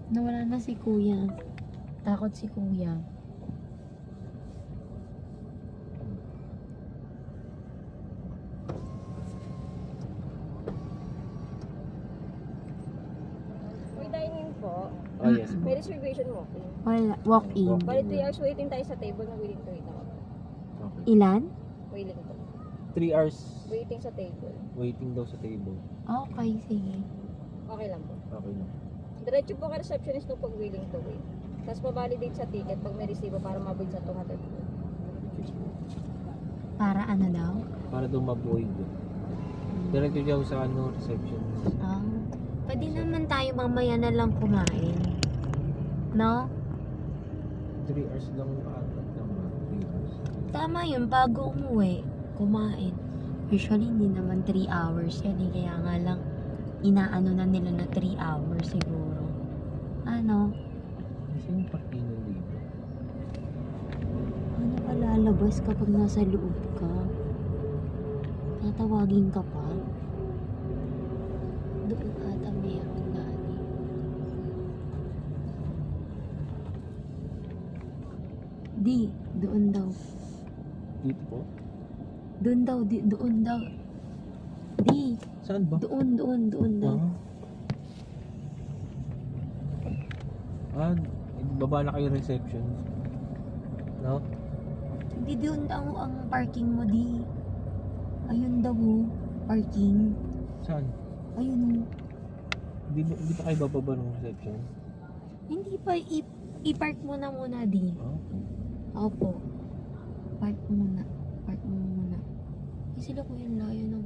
Nawala na si kuya. Takot si kuya. May dining po. Oh, yes. May reservation walk-in. Wala. Walk-in. Bali 3 hours waiting tayo sa table na willing to wait ako. Okay. Ilan? Willing to. 3 hours Waiting sa table. waiting daw sa table. Okay, sige. Okay lang po. Okay na. Diretso po kay receptionist nung pag willing to wait. Tapos pa-validate sa ticket pag may resibo para mabig sa 200 po. Para ano daw? Para daw ma-void. Diretso daw sa ano, reception. Ah. Pwede naman tayo mamaya na lang kumain. No? 3 hours lang ata naman. 3 hours. Tama yun, bago umuwi, kumain. Usually, hindi naman 3 hours yan eh. Kaya nga lang, inaano na nila na 3 hours siguro. Ano? Kasi yung parkingan dito. Ano ka lalabas kapag nasa loob ka? Tatawagin ka pa? Doon ata meron dati. Di, doon daw. Dito po? Doon daw, doon daw. Di, Saan ba? doon daw. Baba na kayo reception. No? Hindi doon daw ang parking mo, di. Ayun daw, oh, parking. Saan? Ayun, oh. Hindi pa kayo bababa ng reception? Hindi pa, i-park mo na muna, di. Okay. Opo. Park muna. Park mo muna. Eh, sila ko yung layo ng